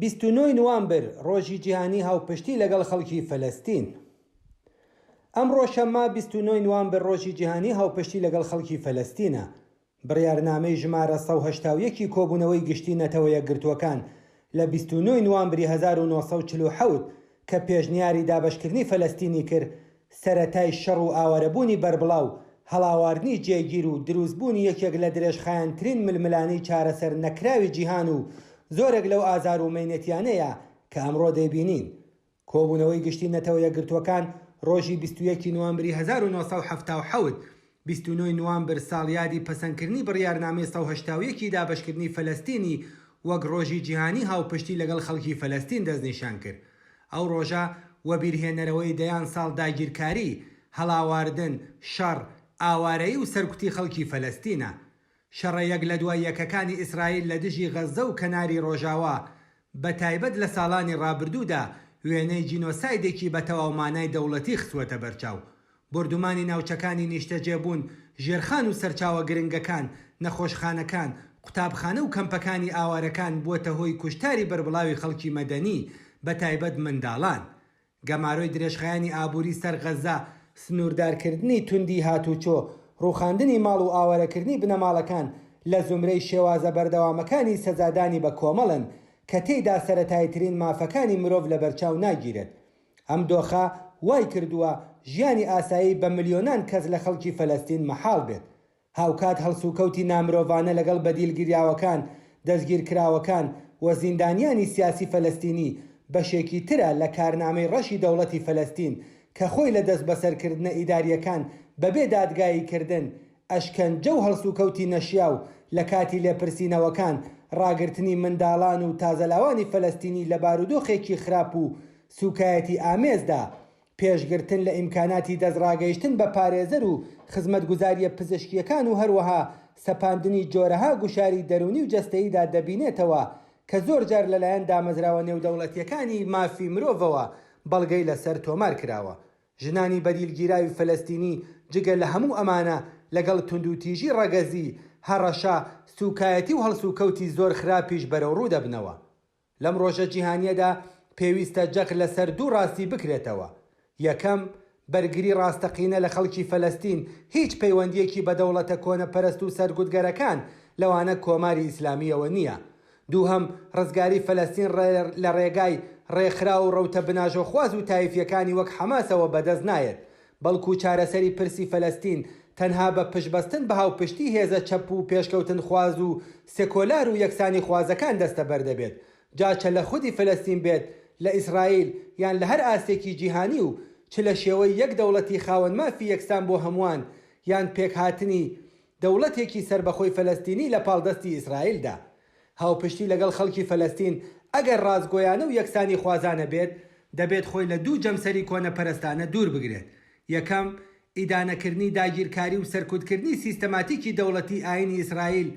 29 نوامبر ڕۆژی جیهانی هاوپشتی لەگەڵ خەڵکی فەلەستین. ئەمڕۆ شەممە 29 نوامبر ڕۆژی جیهانی هاوپشتی لەگەڵ خەڵکی فەلەستینە. بڕیارنامەی ژمارە 181 کۆبوونەوەی گشتی نەتەوە یەکگرتووەکان لە 29 نوامبری 1947 کە پێشنیاری دابەشکردنی فەلەستینی کرد، سەرەتای شەڕ و ئاوارەبوونی بەربڵاو، هەڵاواردنی جێگیر و دروستبوونی یەکێک لە درێژخایەنترین ململانەی چارەسەر نەکراوی جیهان و زۆرێک لەو ئازار و مەینەتیانەیە کە ئەمڕۆ دەیبینین. کۆبوونەوەی گشتی نەتەوە یەکگرتووەکان ڕۆژی 21 نوامبری 1970 29 نوامبر ساڵیادی پەسەندکردنی بڕیارنامەی 181 دابەشکردنی فەلەستینی وەک ڕۆژی جیهانی هاوپشتی لەگەڵ خەڵکی فەلەستین دەستنیشان کرد. ئەو ڕۆژە وە بیرهێنەرەوەی دەیان ساڵ داگیرکاری، هەڵاواردن، شەڕ، ئاوارەیی و سەرکوتی خەڵکی فەلەستینە. شەڕە یەک لە دوای یەکەکانی ئیسرائیل لە دژی غەزە و کەناری ڕۆژاوا بە تایبەت لە ساڵانی ڕابردوودا وێنەی جینۆسایدێکی بە تەواومانای دەوڵەتی خستووەتە بەرچاو. بردومانی ناوچەکانی نیشتەجێبوون، ژێرخان و سەرچاوە گرنگەکان، نەخۆشخانەکان، قوتابخانە و کەمپەکانی ئاوارەکان بووەتە هۆی کوشتاری بەربڵاوی خەڵکی مەدەنی بە تایبەت منداڵان. گەماڕۆی درێژخایانی ئابووری سەر غەزە، سنووردارکردنی توندی هاتوچۆ، ڕووخاندنی ماڵ و ئاوارەکردنی بنەماڵەکان لە زومرەی شێوازە بەردەوامەکانی سەزادانی بە کۆمەڵن کە تێیدا سەرەتایترین مافەکانی مرۆڤ لە بەرچاو ناگیرێت. ئەم دۆخە وای کردووە ژیانی ئاسایی بە ملیۆنان کەس لە خەڵکی فەلەستین مەحاڵ بێت. هاوکات هەڵسوکەوتی نامرۆڤانە لەگەڵ بەدیلگیراوەکان، دەستگیرکراوەکان و زیندانیانی سیاسی فەلەستینی بەشێکی ترە لە کارنامەی ڕەشی دەوڵەتی فەلەستین کە خۆی لە دەست بەسەرکردنە ئیداریەکان بەبێ دادگاییکردن، ئەشکەنجە و هەڵسوکەوتی نەشیاو لە کاتی لێپرسینەوەکان، ڕاگرتنی منداڵان و تازەلاوانی فەلەستینی لە بارودۆخێکی خراپ و سوکایەتی ئامێزدا، پێشگرتن لە ئیمکاناتی دەستڕاگەیشتن بە پارێزەر و خزمەتگوزاریە پزیشکیەکان و هەروەها سەپاندنی جۆرەها گوشاری دەرونی و جەستەییدا دەبینێتەوە کە زۆر جار لەلایەن دامەزراوە نێودەوڵەتیەکانی مافی مرۆڤەوە بەڵگەی لەسەر تۆمار کراوە. ژنانی بەدیلگیراوی فەلەستینی جگە لە هەموو ئەمانە لەگەڵ توندوتیژی ڕەگەزی، هەڕەشە، سوکایەتی و هەڵسوکەوتی زۆر خراپیش بەرەو ڕوو دەبنەوە. لەم ڕۆژە جیهانیەدا پێویستە جەق لەسەر دوو ڕاستی بکرێتەوە. یەکەم، بەرگری ڕاستەقینە لە خەڵکی فەلەستین هیچ پەیوەندیەکی بە دەوڵەتە کۆنەپەرست و سەرگوتگەرەکان لەوانە کۆماری ئیسلامیەوە نییە. دووهەم، ڕزگاری فەلەستین لە ڕێگای ڕێکخرا و ڕەوتە بناژۆخواز و تایفیەکانی وەک حەماسەوە بەدەست نایێت، بەڵکو چارەسەری پرسی فەلەستین تەنها بە پشتبەستن بە هاوپشتی هێزە چەپ و پێشکەوتن خواز و سێکۆلار و یەکسانی خوازەکان دەستە بەردەبێت. جاچە لە خودی فەلەستین بێت، لە ئیسرائیل یان لە هەر ئاستێکی جیهانی و چ لە شێوەی یەک دەوڵەتی خاوەن مافی یەکسان بۆ هەمووان یان پێکهاتنی دەوڵەتێکی سربەخۆی فەلەستینی لە پاڵدەستی ئیسرائیلدا. هاوپشتی لەگەڵ خەڵکی فەلەستین ئەگەر ڕازگۆیانە و یەکسانی خوازانە بێت، دەبێت خۆی لە دوو جەمسەری کۆنەپەرستانە دوور بگرێت. یەکەم، ئیدانەکردنی داگیرکاری و سەرکوتکردنی سیستەماتیکی دەوڵەتی ئاینی ئیسرائیل،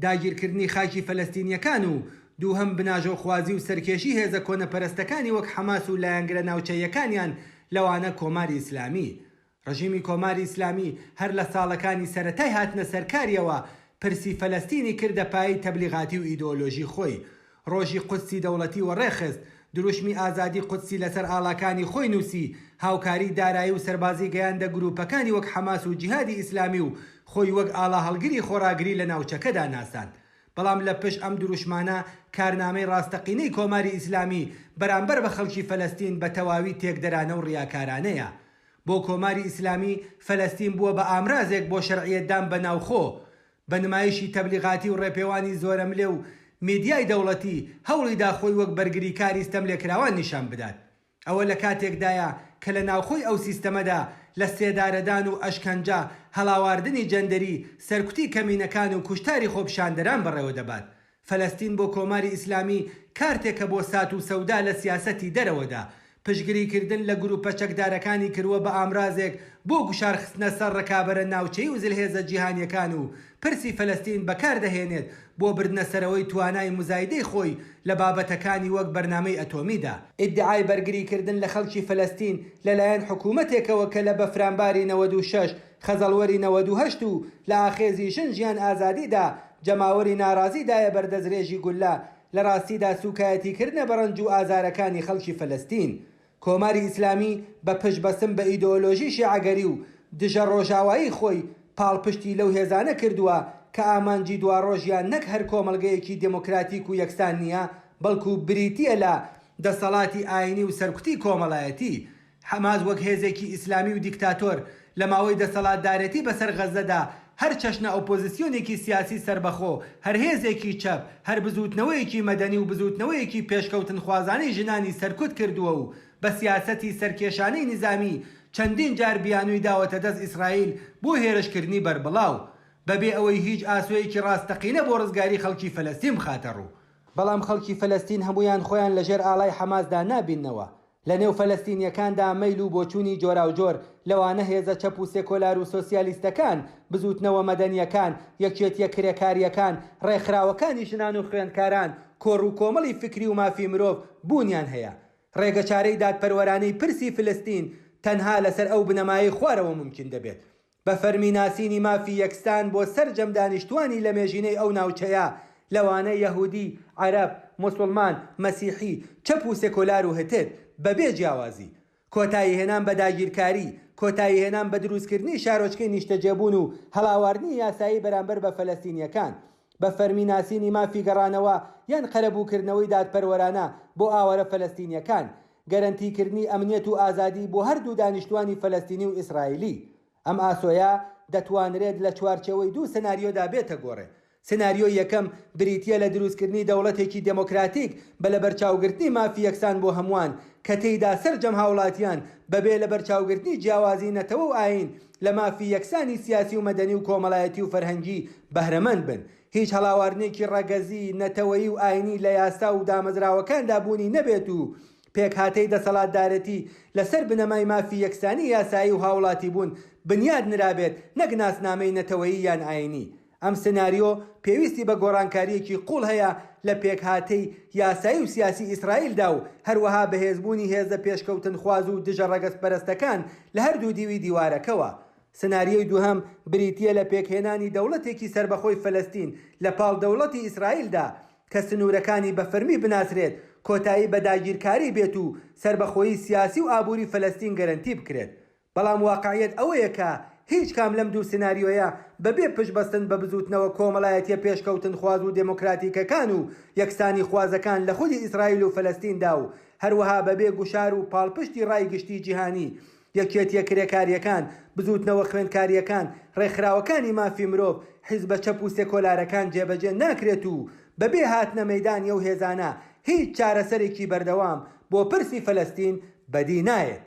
داگیرکردنی خاکی فەلەستینیەکان و دووهەم بناژۆخوازی و سەرکێشی هێزە کۆنەپەرستەکانی وەک حەماس و لایەنگرە ناوچەیەکانیان لەوانە کۆماری ئیسلامی. ڕژیمی کۆماری ئیسلامی هەر لە ساڵەکانی سەرەتای هاتنە سەرکاریەوە پرسی فەلەستینی کردە پایەی تەبلیغاتی و ئیدۆلۆژی خۆی. ڕۆژی قودسی دەوڵەتی وەڕێخست، دروشمی ئازادی قودسی لەسەر ئاڵاکانی خۆی نووسی، هاوکاری دارایی و سەربازی گەیاندە گروپەکانی وەک حەماس و جیهادی ئیسلامی و خۆی وەک ئاڵا هەڵگری خۆراگری لە ناوچەکەدا ناساند. بەڵام لە پشت ئەم دروشمانە کارنامەی ڕاستەقینەی کۆماری ئیسلامی بەرامبەر بە خەڵکی فەلەستین بە تەواوی تێکدەرانە و ڕیاکارانەیە. بۆ کۆماری ئیسلامی فەلەستین بووە بە ئامرازێک بۆ شەرعیەتدان بە ناوخۆ، بە نمایشی تەبلیغاتی و ڕێپێوانی زۆرەملێ و میدیای دەوڵەتی هەوڵیدا خۆی وەک بەرگریکاری ستەملێکراوان نیشان بدات. ئەوە لە کاتێکدایە کە لە ناوخۆی ئەو سیستەمەدا لە سێدارەدان و ئەشکەنجە، هەڵاواردنی جەندەری، سەرکوتی کەمینەکان و کوشتاری خۆپشاندەران بەڕێوە دەبات. فەلەستین بۆ کۆماری ئیسلامی کارتێکە بۆ سات و سەودا لە سیاسەتی دەرەوەدا، پشگریکردن لە گروپە چەکدارەکانی کردووە بە ئامرازێک بۆ گوشارخستنە سەر ڕکابەرە ناوچەی و زلهێزە جیهانیەکان و پرسی فەلەستین بەکاردەهێنێت بۆ بردنە سەرەوەی توانای مزایدەی خۆی لە بابەتەکانی وەک بەرنامەی ئەتۆمیدا. ئیدعای بەرگریکردن لە خەڵکی فەلەستین لەلایەن حکوومەتێکەوە کە لە بەفرامباری 96 خەزەڵوەری 98 و لە ئاخێزی ژن ژیان ئازادیدا جەماوەری ناڕازیدایە بەردەستڕێژی گولە لە ڕاستیدا سوکایەتیکردنە بەڕەنج و ئازارەکانی خەڵکی فەلەستین. کۆماری ئیسلامی بە پشتبەستن بە ئیدۆلۆژی شیعەگەری و دژە ڕۆژاوایی خۆی پاڵپشتی لەو هێزانە کردووە کە ئامانجی دواڕۆژیان نەک هەر کۆمەڵگەیەکی دموکراتیک و یەکسان نییە، بەڵکو بریتیە لە دەسەڵاتی ئاینی و سەرکوتی کۆمەڵایەتی. حەماس وەک هێزێکی ئیسلامی و دیکتاتۆر لە ماوەی دەسەڵاتدارەتی بەسەر غەزەدا هەر چەشنە ئۆپۆزیسیۆنێکی سیاسی سربەخۆ، هەر هێزێکی چەپ، هەر بزوتنەوەیەکی مەدەنی و بزوتنەوەیەکی پێشکەوتن خوازانەی ژنانی سەرکوت کردووە و بە سیاسەتی سەرکێشانەی نظامی چەندین جار بیانووی داوەتە دەست ئیسرائیل بۆ هێرشکردنی بەربڵاو بەبێ ئەوەی هیچ ئاسوەیەکی ڕاستەقینە بۆ ڕزگاری خەڵکی فەلەستین بخاتە ڕوو. بەڵام خەڵکی فەلەستین هەمویان خۆیان لەژێر ئاڵای حەماسدا نابینەوە. لە نێو فەلەستینیەکاندا مەیل و بۆچوونی جۆراوجۆر لەوانە هێزە چەپ و سێکۆلار و سۆسیالیستەکان، بزوتنەوە مەدەنیەکان، یەکێتیە کرێکاریەکان، ڕێکخراوەکانی ژنان و خوێندکاران، کۆڕ و کۆمەڵی فکری و مافی مرۆڤ بوونیان هەیە. ڕێگەچارەی دادپەروەرانەی پرسی فلستین تەنها لەسەر ئەو بنەمایی خوارەوە ممکن دەبێت. بە فەرمیناسینی مافی یەکستان بۆ سەرجەم دانیشتوانی لە مێژینەی ئەو ناوچەیە لەوانە یەهودی، عەرەب، موسڵمان، مەسیحی، چەپ و سێکۆلار و هتر بەبێ جیاوازی، کۆتایی هێنان بە داگیرکاری، کۆتایی هێنان بە دروستکردنی شارۆچکەی نیشتەجێبوون و هەڵاواردنی یاسایی بەرامبەر بە فەلەستینیەکان، بە فەرمیناسینی مافی گەڕانەوە یان قەرەبووکردنەوەی دادپەروەرانە بۆ ئاوەرە فەلەستینیەکان، گەرەنتیکردنی ئەمنیەت و ئازادی بۆ هەردوو دانیشتوانی فەلەستینی و ئیسرائیلی. ئەم ئاسۆیە دەتوانرێت لە چوارچەوەی دوو سناریۆدا بێتە گۆڕێ. سناریۆ یەکەم بریتیە لە دروستکردنی دەوڵەتێکی دموکراتیک بە لە بەرچاوگرتنی مافی یەکسان بۆ هەمووان کە تێیدا سەرجەم هاوڵاتیان بەبێ لە بەرچاوگرتنی جیاوازی نەتەوە و ئاین لە مافی یەکسانی سیاسی و مەدەنی و کۆمەڵایەتی و فەرهەنگی بەهرەمەند بن. هیچ هەڵاواردنێکی ڕەگەزی، نەتەوەیی و ئاینی لە یاستا و دامەزراوەکاندا بوونی نەبێت و پێکهاتەی دەسەڵاتدارەتی لەسەر بنەمای مافی یەکسانی یاسایی و هاوڵاتی بوون بنیاد نرابێت، نەک ناسنامەی نەتەوەیی یان ئاینی. ئەم سناریۆ پێویستی بە گۆڕانکاریەکی قوڵ هەیە لە پێکهاتەی یاسایی و سیاسی ئیسرائیلدا و هەروەها بەهێزبوونی هێزە پێشکەوتن خواز و دژە ڕەگەزپەرستەکان لە هەردوو دیوی دیوارەکەوە. سناریۆی دووهەم بریتیە لە پێکهێنانی دەوڵەتێکی سربەخۆی فەلەستین لە پاڵ دەوڵەتی ئیسرائیلدا کە سنوورەکانی بە فەرمی بناسرێت، کۆتایی بە داگیرکاری بێت و سربەخۆیی سیاسی و ئابووری فەلەستین گەرەنتی بکرێت. بەڵام واقعیەت ئەوەیە کە هیچ کام لەم دوو سناریۆیە بەبێ پشتبەستن بە بزوتنەوە کۆمەڵایەتیە پێشکەوتن خواز و دموکراتیکەکان و یەکسانی خوازەکان لە خودی ئیسرائیل و فەلەستیندا و هەروەها بەبێ گوشار و پاڵپشتی ڕایگشتی جیهانی، یەکێتیە کرێکاریەکان، بزوتنەوە خوێندکاریەکان، ڕێکخراوەکانی مافی مرۆڤ، حیزبە چەپ و سێکۆلارەکان جێبەجێ ناکرێت و بەبێ هاتنە مەیدانی ئەو هێزانە هیچ چارەسەرێکی بەردەوام بۆ پرسی فەلەستین بەدی نایێت.